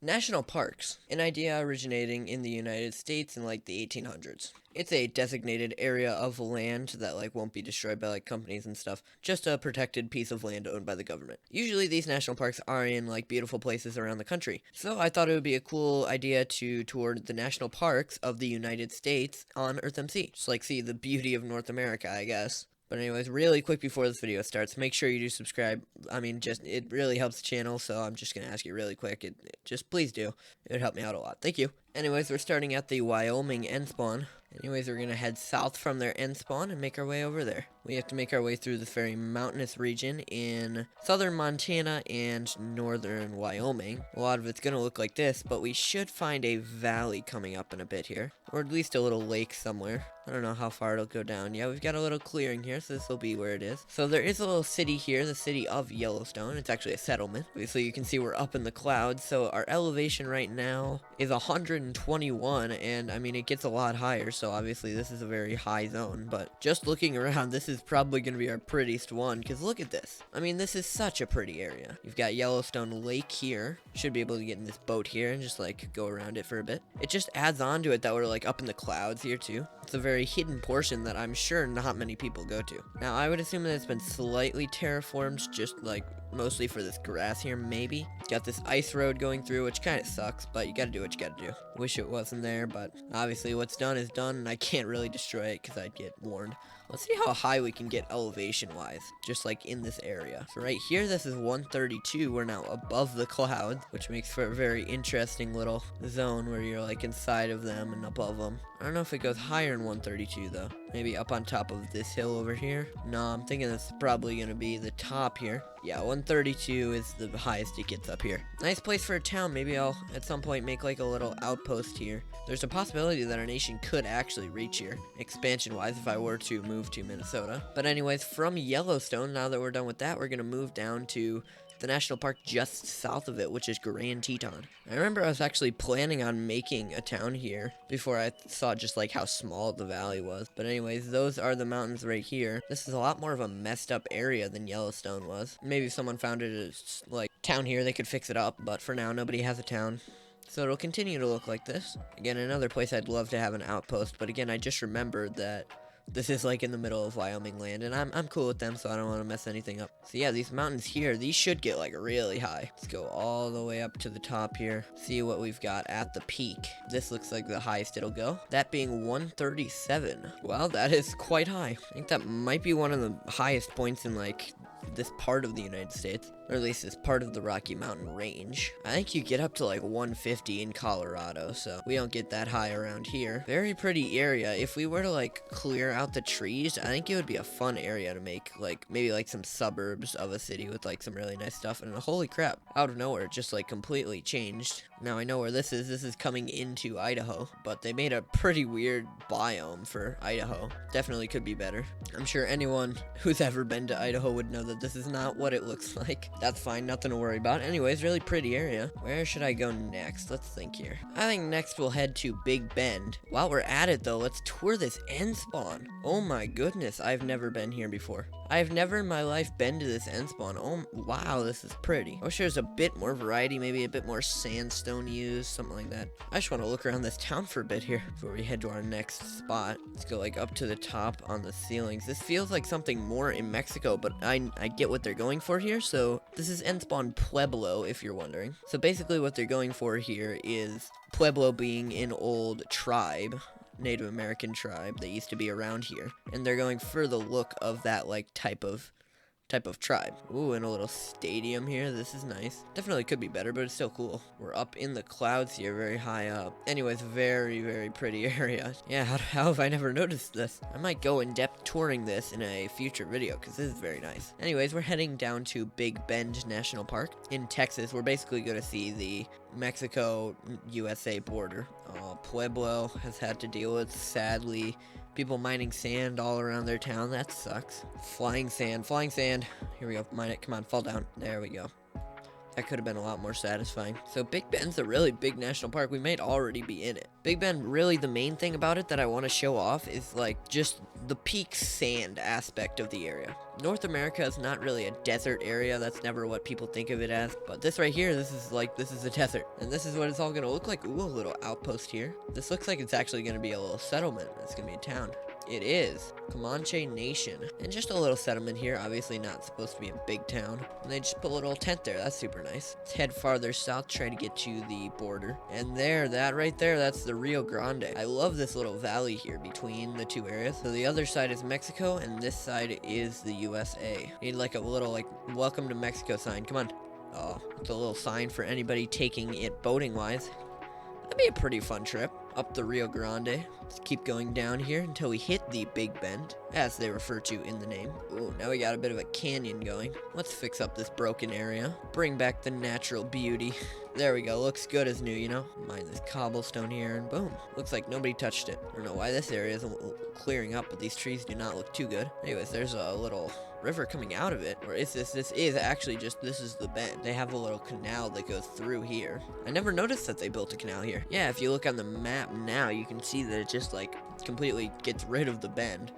National parks, an idea originating in the United States in like the 1800s. It's a designated area of land that like won't be destroyed by like companies and stuff, just a protected piece of land owned by the government. Usually these national parks are in like beautiful places around the country. So I thought it would be a cool idea to tour the national parks of the United States on EarthMC. Just like see the beauty of North America, I guess. But anyways, really quick before this video starts, make sure you do subscribe. I mean, just it really helps the channel, so I'm just gonna ask you really quick. Just please do. It would help me out a lot. Thank you. Anyways, we're starting at the Wyoming end spawn. Anyways, we're gonna head south from their end spawn and make our way over there. We have to make our way through this very mountainous region in southern Montana and northern Wyoming. A lot of it's gonna look like this, but we should find a valley coming up in a bit here, or at least a little lake somewhere. I don't know how far it'll go down. Yeah, we've got a little clearing here, so this will be where it is. So there is a little city here, the city of Yellowstone. It's actually a settlement. Obviously, you can see we're up in the clouds, so our elevation right now is 121, and I mean, it gets a lot higher, so obviously this is a very high zone. But just looking around, this is probably going to be our prettiest one, because look at this. I mean, this is such a pretty area. You've got Yellowstone Lake here. Should be able to get in this boat here and just like go around it for a bit. It just adds on to it that we're like up in the clouds here too. It's a very hidden portion that I'm sure not many people go to. Now, I would assume that it's been slightly terraformed, just like mostly for this grass here, maybe. Got this ice road going through, which kind of sucks, but you gotta do what you gotta do. Wish it wasn't there, but obviously what's done is done, and I can't really destroy it because I'd get warned. Let's see how high we can get elevation-wise, just like in this area. So right here, this is 132. We're now above the clouds, which makes for a very interesting little zone where you're like inside of them and above them. I don't know if it goes higher in 132 though. Maybe up on top of this hill over here. No, I'm thinking this is probably going to be the top here. Yeah, 132 is the highest it gets up here. Nice place for a town. Maybe I'll at some point make like a little outpost here. There's a possibility that our nation could actually reach here, expansion wise, if I were to move to Minnesota. But anyways, from Yellowstone, now that we're done with that, we're going to move down to the national park just south of it, which is Grand Teton. I remember I was actually planning on making a town here before I saw just like how small the valley was. But anyways, those are the mountains right here. This is a lot more of a messed up area than Yellowstone was. Maybe if someone found it as like town here, they could fix it up, but for now nobody has a town. So it'll continue to look like this. Again, another place I'd love to have an outpost, but again, I just remembered that this is like in the middle of Wyoming land, and I'm cool with them, so I don't want to mess anything up. So yeah, these mountains here, these should get like really high. Let's go all the way up to the top here, see what we've got at the peak. This looks like the highest it'll go, that being 137. Well, that is quite high. I think that might be one of the highest points in like this part of the United States, or at least this part of the Rocky Mountain range. I think you get up to like 150 in Colorado, so we don't get that high around here. Very pretty area. If we were to like clear out the trees, I think it would be a fun area to make like maybe like some suburbs of a city with like some really nice stuff. And holy crap, out of nowhere it just like completely changed. Now I know where this is. This is coming into Idaho, but they made a pretty weird biome for Idaho. Definitely could be better. I'm sure anyone who's ever been to Idaho would know that this is not what it looks like. That's fine, nothing to worry about. Anyways, really pretty area. Where should I go next? Let's think here. I think next we'll head to Big Bend. While we're at it though, let's tour this end spawn. Oh my goodness, I've never been here before. I've never in my life been to this end spawn. Oh wow, this is pretty. I wish there's a bit more variety, maybe a bit more sandstone used, something like that. I just want to look around this town for a bit here before we head to our next spot. Let's go like up to the top on the ceilings. This feels like something more in Mexico, but I get what they're going for here. So this is end spawn Pueblo, if you're wondering. So basically what they're going for here is Pueblo being an old tribe, Native American tribe that used to be around here, and they're going for the look of that like type of tribe. Ooh, and a little stadium here. This is nice. Definitely could be better, but it's still cool. We're up in the clouds here, very high up. Anyways, very, very pretty area. Yeah, how have I never noticed this? I might go in-depth touring this in a future video, because this is very nice. Anyways, we're heading down to Big Bend National Park in Texas. We're basically going to see the Mexico-USA border. Pueblo has had to deal with, sadly, people mining sand all around their town. That sucks. Flying sand. Here we go. Mine it. Come on, fall down. There we go. That could have been a lot more satisfying. So Big Bend's a really big national park. We might already be in it. Big Bend, really the main thing about it that I want to show off is like just the peak sand aspect of the area. North America is not really a desert area. That's never what people think of it as. But this right here, this is a desert. And this is what it's all gonna look like. Ooh, a little outpost here. This looks like it's actually gonna be a little settlement. It's gonna be a town. It is Comanche Nation, and just a little settlement here. Obviously not supposed to be a big town, and they just put a little tent there. That's super nice. Let's head farther south, try to get to the border, and that right there, that's the Rio Grande. I love this little valley here between the two areas. So the other side is Mexico, and this side is the USA. Need like a little like welcome to Mexico sign. Come on. Oh, it's a little sign for anybody taking it boating wise. That'd be a pretty fun trip up the Rio Grande. Let's keep going down here until we hit the Big Bend, as they refer to in the name. Ooh, now we got a bit of a canyon going. Let's fix up this broken area. Bring back the natural beauty. There we go. Looks good as new, you know? Mine this cobblestone here, and boom. Looks like nobody touched it. I don't know why this area isn't clearing up, but these trees do not look too good. Anyways, there's a little river coming out of it. Or is this is actually just, this is the bend. They have a little canal that goes through here. I never noticed that they built a canal here. Yeah, if you look on the map now, you can see that it just like completely gets rid of the bend.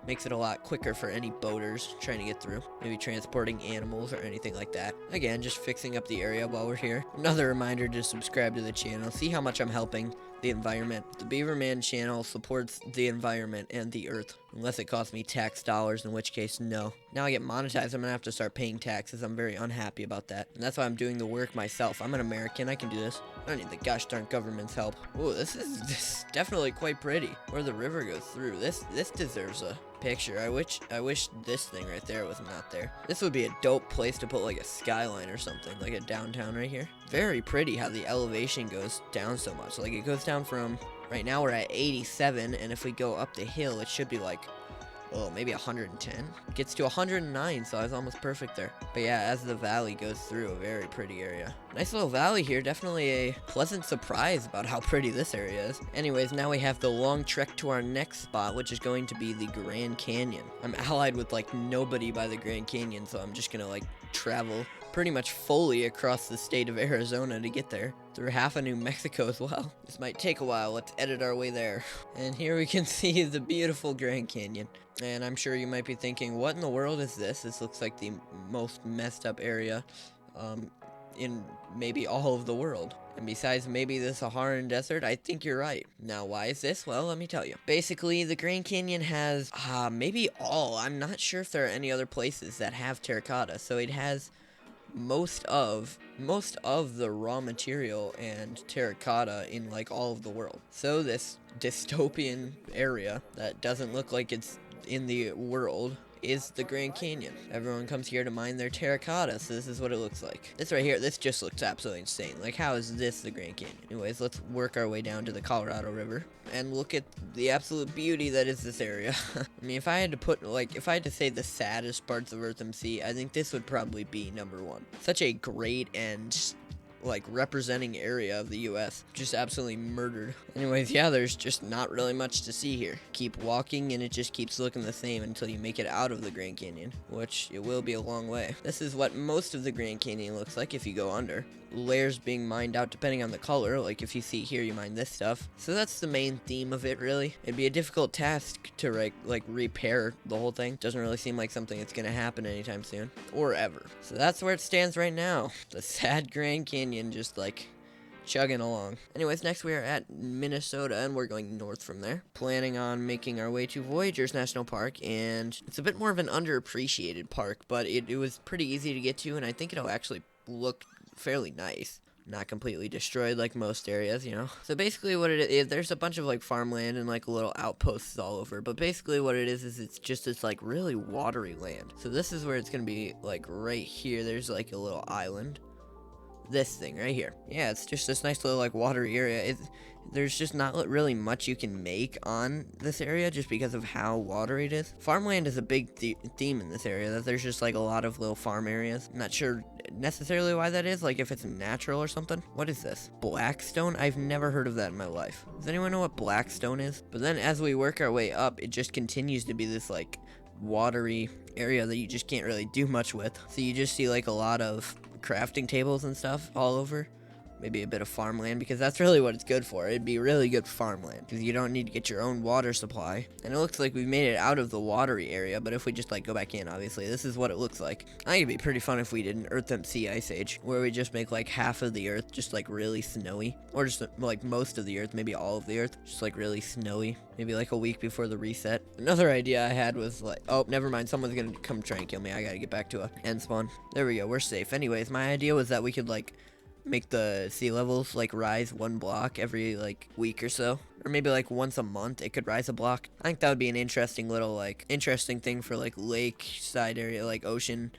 Makes it a lot quicker for any boaters trying to get through. Maybe transporting animals or anything like that. Again, just fixing up the area while we're here. Another reminder to subscribe to the channel. See how much I'm helping the environment. The Beaverman channel supports the environment and the earth. Unless it costs me tax dollars, in which case, no. Now I get monetized, I'm gonna have to start paying taxes. I'm very unhappy about that. And that's why I'm doing the work myself. I'm an American, I can do this. I don't need the gosh darn government's help. Ooh, this is definitely quite pretty. Where the river goes through. This deserves a picture. I wish this thing right there was not there. This would be a dope place to put like a skyline or something, like a downtown right here. Very pretty how the elevation goes down so much. Like it goes down from, right now we're at 87, and if we go up the hill, it should be like, oh, maybe 110. Gets to 109, so I was almost perfect there. But yeah, as the valley goes through, a very pretty area. Nice little valley here, definitely a pleasant surprise about how pretty this area is. Anyways, now we have the long trek to our next spot, which is going to be the Grand Canyon. I'm allied with like nobody by the Grand Canyon, so I'm just gonna like travel pretty much fully across the state of Arizona to get there, through half of New Mexico as well. This might take a while. Let's edit our way there. And here we can see the beautiful Grand Canyon. And I'm sure you might be thinking, what in the world is this? This looks like the most messed up area in maybe all of the world. And besides maybe the Saharan desert, I think you're right. Now, why is this? Well, let me tell you. Basically, the Grand Canyon has maybe all. I'm not sure if there are any other places that have terracotta. So it has most of the raw material and terracotta in like all of the world. So this dystopian area that doesn't look like it's in the world is the Grand Canyon. Everyone comes here to mine their terracotta, so this is what it looks like. This right here, this just looks absolutely insane. Like, how is this the Grand Canyon? Anyways, let's work our way down to the Colorado River and look at the absolute beauty that is this area. I mean, if I had to say the saddest parts of EarthMC, I think this would probably be number one. Such a great and like representing area of the US, just absolutely murdered. Anyways, yeah, there's just not really much to see here. Keep walking and it just keeps looking the same until you make it out of the Grand Canyon, which it will be a long way. This is what most of the Grand Canyon looks like if you go under. Layers being mined out depending on the color. Like if you see here, you mine this stuff. So that's the main theme of it, really. It'd be a difficult task to like repair the whole thing. Doesn't really seem like something that's gonna happen anytime soon or ever. So that's where it stands right now. The sad Grand Canyon just like chugging along. Anyways, next we are at Minnesota, and we're going north from there. Planning on making our way to Voyageurs National Park, and it's a bit more of an underappreciated park, but it was pretty easy to get to, and I think it'll actually look fairly nice. Not completely destroyed like most areas, you know. So basically what it is, there's a bunch of like farmland and like little outposts all over, but basically what it is it's just this like really watery land. So this is where it's gonna be, like right here, there's like a little island. This thing right here. Yeah, it's just this nice little like watery area. There's just not really much you can make on this area just because of how watery it is. Farmland is a big theme in this area, that there's just like a lot of little farm areas. I'm not sure necessarily why that is, like if it's natural or something. What is this? Blackstone? I've never heard of that in my life. Does anyone know what Blackstone is? But then as we work our way up, it just continues to be this like watery area that you just can't really do much with. So you just see like a lot of crafting tables and stuff all over. maybe a bit of farmland, because that's really what it's good for. It'd be really good farmland because you don't need to get your own water supply. And it looks like we've made it out of the watery area, but if we just like go back in, obviously this is what it looks like. I think it'd be pretty fun if we did an EarthMC Ice Age, where we just make like half of the earth just like really snowy, or just like most of the earth, maybe all of the earth, just like really snowy, maybe like a week before the reset. Another idea I had was like, oh, never mind, someone's gonna come try and kill me. I gotta get back to a end spawn. There we go, we're safe. Anyways, my idea was that we could like make the sea levels like rise 1 block every like week or so, or maybe like once a month it could rise a block. I think that would be an interesting little like interesting thing for like lake side area, like ocean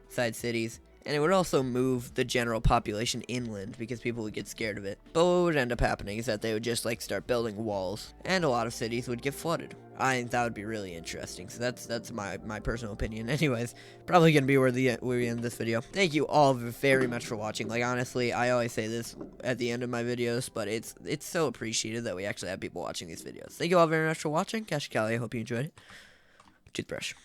side cities. And it would also move the general population inland because people would get scared of it. But what would end up happening is that they would just like start building walls, and a lot of cities would get flooded. I think that would be really interesting. So that's my personal opinion. Anyways, probably gonna be where we end this video. Thank you all very much for watching. Like honestly, I always say this at the end of my videos, but it's so appreciated that we actually have people watching these videos. Thank you all very much for watching. Cash Cali, I hope you enjoyed it. Toothbrush.